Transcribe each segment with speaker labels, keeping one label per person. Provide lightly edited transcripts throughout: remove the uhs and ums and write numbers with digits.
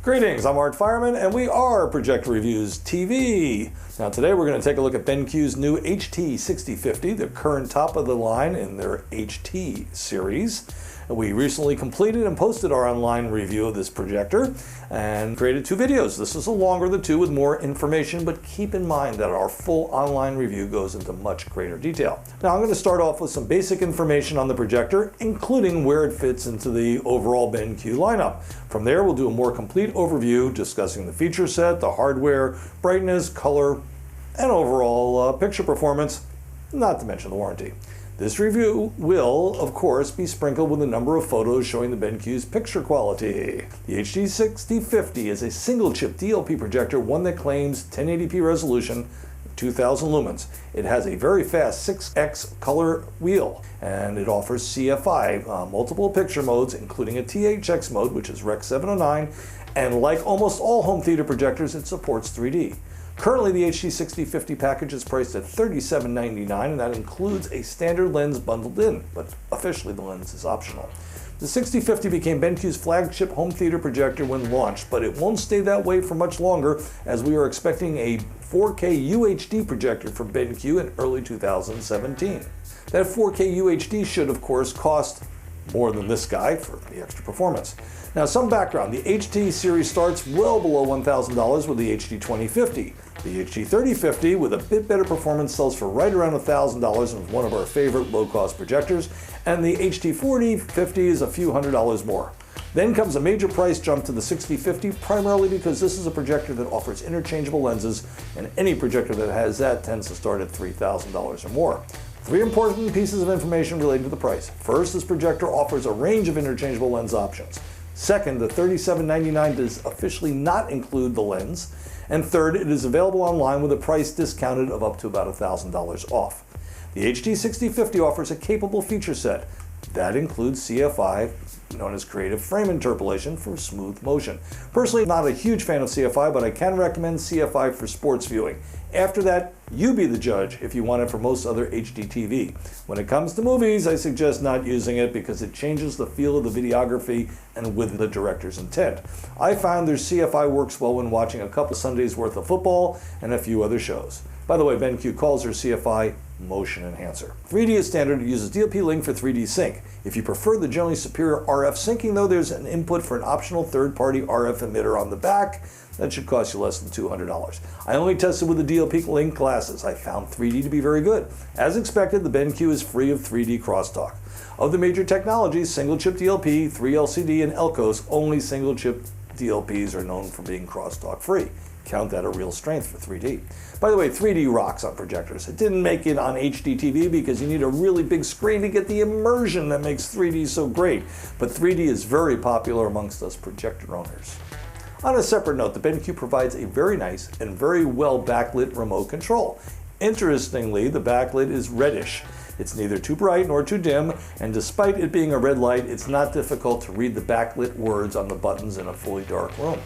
Speaker 1: Greetings, I'm Art Fireman, and we are Projector Reviews TV. Now today we're going to take a look at BenQ's new HT6050, the current top of the line in their HT series. We recently completed and posted our online review of this projector and created 2 videos. This is a longer of the 2 with more information, but keep in mind that our full online review goes into much greater detail. Now I'm going to start off with some basic information on the projector, including where it fits into the overall BenQ lineup. From there we'll do a more complete overview discussing the feature set, the hardware, brightness, color, and overall picture performance, not to mention the warranty. This review will, of course, be sprinkled with a number of photos showing the BenQ's picture quality. The HT6050 is a single-chip DLP projector, one that claims 1080p resolution, 2000 lumens. It has a very fast 6x color wheel, and it offers CFI, multiple picture modes, including a THX mode, which is Rec 709, and like almost all home theater projectors, it supports 3D. Currently, the HT6050 package is priced at $37.99, and that includes a standard lens bundled in, but officially the lens is optional. The 6050 became BenQ's flagship home theater projector when launched, but it won't stay that way for much longer, as we are expecting a 4K UHD projector from BenQ in early 2017. That 4K UHD should, of course, cost more than this guy for the extra performance. Now, some background. The HT series starts well below $1,000 with the HT2050. The HT3050, with a bit better performance, sells for right around $1,000 and is one of our favorite low-cost projectors. And the HT4050 is a few $100s more. Then comes a major price jump to the 6050, primarily because this is a projector that offers interchangeable lenses, and any projector that has that tends to start at $3,000 or more. 3 important pieces of information relating to the price. First, this projector offers a range of interchangeable lens options. Second, the $37.99 does officially not include the lens. And third, it is available online with a price discounted of up to about $1,000 off. The HT6050 offers a capable feature set. That includes CFI, known as creative frame interpolation, for smooth motion. Personally, I'm not a huge fan of CFI, but I can recommend CFI for sports viewing. After that, you be the judge if you want it for most other HD TV. When it comes to movies, I suggest not using it because it changes the feel of the videography and with the director's intent. I found their CFI works well when watching a couple Sundays worth of football and a few other shows. By the way, BenQ calls their CFI motion enhancer. 3D is standard. It uses DLP Link for 3D sync. If you prefer the generally superior RF syncing, though, there's an input for an optional third-party RF emitter on the back. That should cost you less than $200. I only tested with the DLP Link glasses. I found 3D to be very good. As expected, the BenQ is free of 3D crosstalk. Of the major technologies, single-chip DLP, 3LCD, and LCOS, only single-chip DLPs are known for being crosstalk free. Count that a real strength for 3D. By the way, 3D rocks on projectors. It didn't make it on HD TV because you need a really big screen to get the immersion that makes 3D so great. But 3D is very popular amongst us projector owners. On a separate note, the BenQ provides a very nice and very well backlit remote control. Interestingly, the backlit is reddish. It's neither too bright nor too dim, and despite it being a red light, it's not difficult to read the backlit words on the buttons in a fully dark room.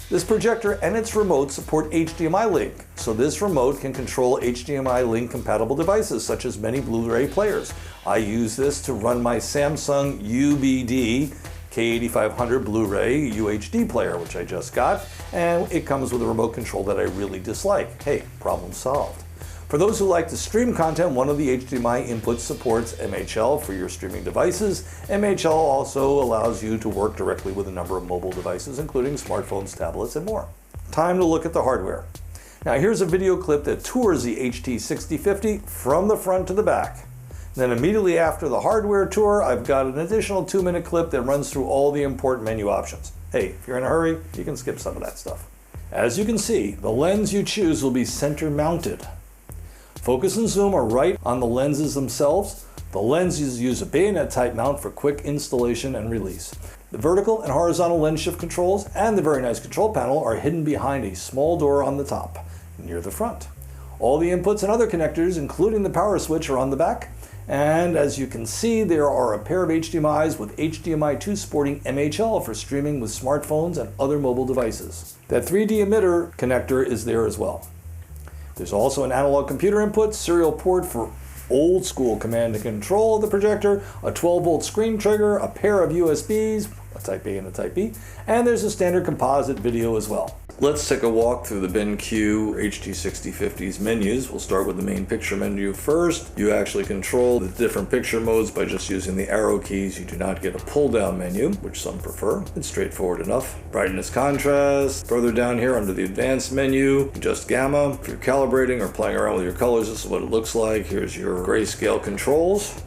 Speaker 1: This projector and its remote support HDMI Link, so this remote can control HDMI Link compatible devices such as many Blu-ray players. I use this to run my Samsung UBD K8500 Blu-ray UHD player, which I just got, and it comes with a remote control that I really dislike. Hey, problem solved. For those who like to stream content, one of the HDMI inputs supports MHL for your streaming devices. MHL also allows you to work directly with a number of mobile devices, including smartphones, tablets, and more. Time to look at the hardware. Now here's a video clip that tours the HT6050 from the front to the back. Then immediately after the hardware tour, I've got an additional 2-minute clip that runs through all the important menu options. Hey, if you're in a hurry, you can skip some of that stuff. As you can see, the lens you choose will be center mounted. Focus and zoom are right on the lenses themselves. The lenses use a bayonet type mount for quick installation and release. The vertical and horizontal lens shift controls and the very nice control panel are hidden behind a small door on the top, near the front. All the inputs and other connectors, including the power switch, are on the back. And as you can see, there are a pair of HDMIs with HDMI 2 supporting MHL for streaming with smartphones and other mobile devices. That 3D emitter connector is there as well. There's also an analog computer input, serial port for old school command and control of the projector, a 12-volt screen trigger, a pair of USBs, a Type A and a Type B, and there's a standard composite video as well. Let's take a walk through the BenQ HT6050's menus. We'll start with the main picture menu first. You actually control the different picture modes by just using the arrow keys. You do not get a pull-down menu, which some prefer. It's straightforward enough. Brightness, contrast. Further down here under the advanced menu, adjust gamma. If you're calibrating or playing around with your colors, this is what it looks like. Here's your grayscale controls.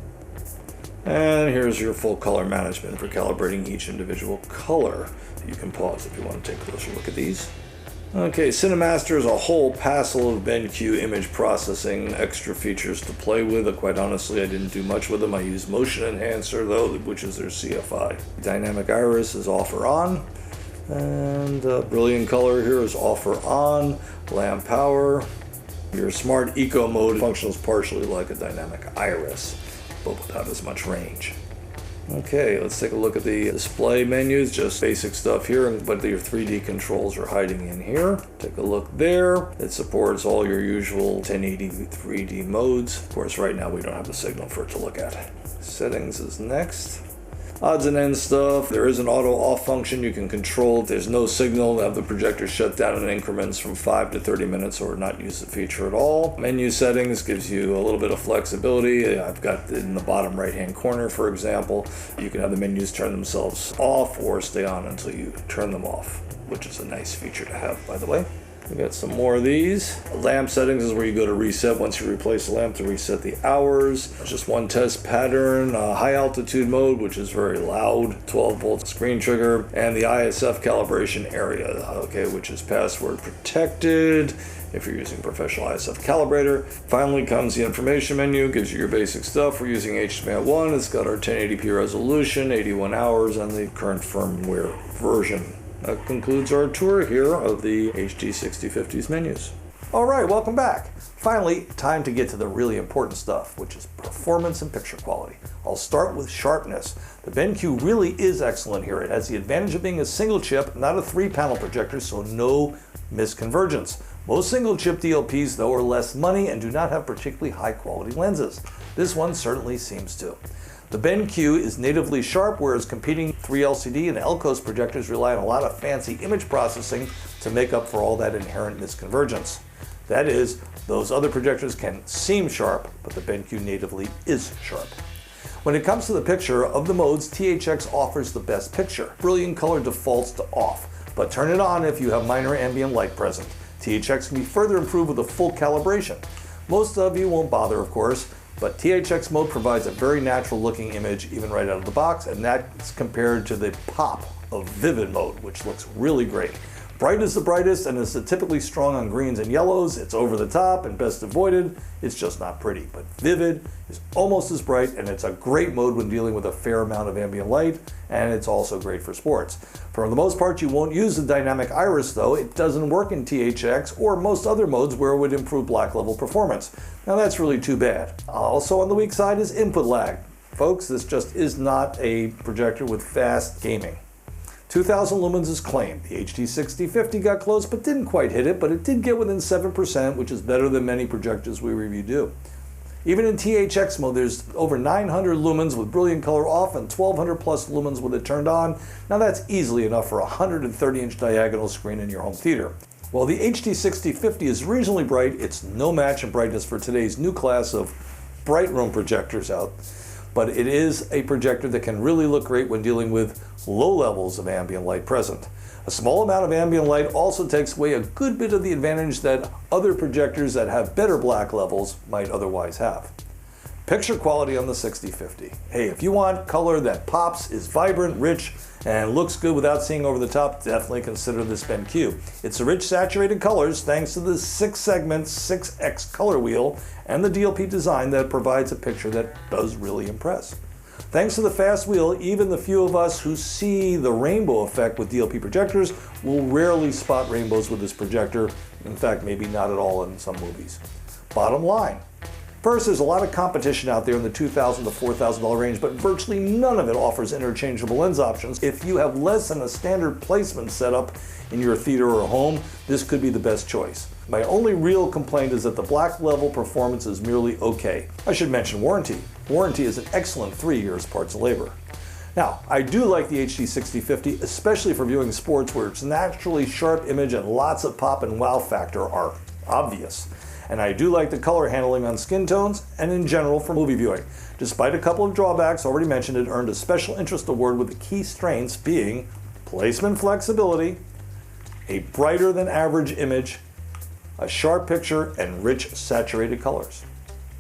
Speaker 1: And here's your full color management for calibrating each individual color. You can pause if you want to take a closer look at these. Okay, Cinemaster is a whole passel of BenQ image processing, extra features to play with. Quite honestly, I didn't do much with them. I use Motion Enhancer though, which is their CFI. Dynamic Iris is off or on. And Brilliant Color here is off or on. Lamp Power. Your Smart Eco Mode functions partially like a Dynamic Iris, but without as much range. Okay, let's take a look at the display menus, just basic stuff here, but your 3D controls are hiding in here. Take a look there. It supports all your usual 1080 3D modes. Of course, right now we don't have the signal for it to look at. Settings is next. Odds and ends stuff. There is an auto off function you can control. If there's no signal, have the projector shut down in increments from 5 to 30 minutes or not use the feature at all. Menu settings gives you a little bit of flexibility. I've got in the bottom right hand corner, for example, you can have the menus turn themselves off or stay on until you turn them off, which is a nice feature to have, by the way. We got some more of these. Lamp settings is where you go to reset once you replace the lamp to reset the hours. Just one test pattern, high altitude mode, which is very loud, 12 volt screen trigger, and the ISF calibration area, okay, which is password protected if you're using professional ISF calibrator. Finally comes the information menu, gives you your basic stuff. We're using HDMI 1, it's got our 1080p resolution, 81 hours, and the current firmware version. That concludes our tour here of the HT6050's menus. All right, welcome back. Finally, time to get to the really important stuff, which is performance and picture quality. I'll start with sharpness. The BenQ really is excellent here. It has the advantage of being a single chip, not a 3-panel projector, so no misconvergence. Most single chip DLPs, though, are less money and do not have particularly high quality lenses. This one certainly seems to. The BenQ is natively sharp, whereas competing 3LCD and LCOS projectors rely on a lot of fancy image processing to make up for all that inherent misconvergence. That is, those other projectors can seem sharp, but the BenQ natively is sharp. When it comes to the picture, of the modes, THX offers the best picture. Brilliant Color defaults to off, but turn it on if you have minor ambient light present. THX can be further improved with a full calibration. Most of you won't bother, of course, but THX Mode provides a very natural looking image even right out of the box, and that's compared to the pop of Vivid Mode, which looks really great. Bright is the brightest and is typically strong on greens and yellows. It's over the top and best avoided. It's just not pretty, but Vivid is almost as bright, and it's a great mode when dealing with a fair amount of ambient light, and it's also great for sports. For the most part, you won't use the dynamic iris though. It doesn't work in THX or most other modes where it would improve black level performance. Now that's really too bad. Also on the weak side is input lag. Folks, this just is not a projector with fast gaming. 2000 lumens is claimed. The HT6050 got close but didn't quite hit it, but it did get within 7%, which is better than many projectors we review do. Even in THX mode, there's over 900 lumens with Brilliant Color off and 1200 plus lumens with it turned on. Now that's easily enough for a 130-inch diagonal screen in your home theater. While the HT6050 is reasonably bright, it's no match in brightness for today's new class of bright room projectors out. But it is a projector that can really look great when dealing with low levels of ambient light present. A small amount of ambient light also takes away a good bit of the advantage that other projectors that have better black levels might otherwise have. Picture quality on the 6050. Hey, if you want color that pops, is vibrant, rich, and looks good without seeing over the top, definitely consider this BenQ. It's a rich saturated colors thanks to the 6-segment 6X color wheel and the DLP design that provides a picture that does really impress. Thanks to the fast wheel, even the few of us who see the rainbow effect with DLP projectors will rarely spot rainbows with this projector. In fact, maybe not at all in some movies. Bottom line. First, there's a lot of competition out there in the $2,000 to $4,000 range, but virtually none of it offers interchangeable lens options. If you have less than a standard placement setup in your theater or home, this could be the best choice. My only real complaint is that the black level performance is merely okay. I should mention warranty. Warranty is an excellent 3 years parts and labor. Now, I do like the HT6050, especially for viewing sports where its naturally sharp image and lots of pop and wow factor are obvious. And I do like the color handling on skin tones and in general for movie viewing. Despite a couple of drawbacks already mentioned, it earned a special interest award with the key strengths being placement flexibility, a brighter than average image, a sharp picture, and rich saturated colors.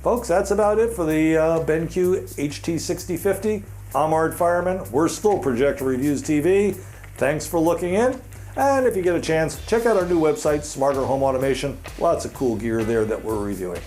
Speaker 1: Folks, that's about it for the BenQ HT6050. I'm Art Fireman. We're still Projector Reviews TV. Thanks for looking in. And if you get a chance, check out our new website, Smarter Home Automation. Lots of cool gear there that we're reviewing.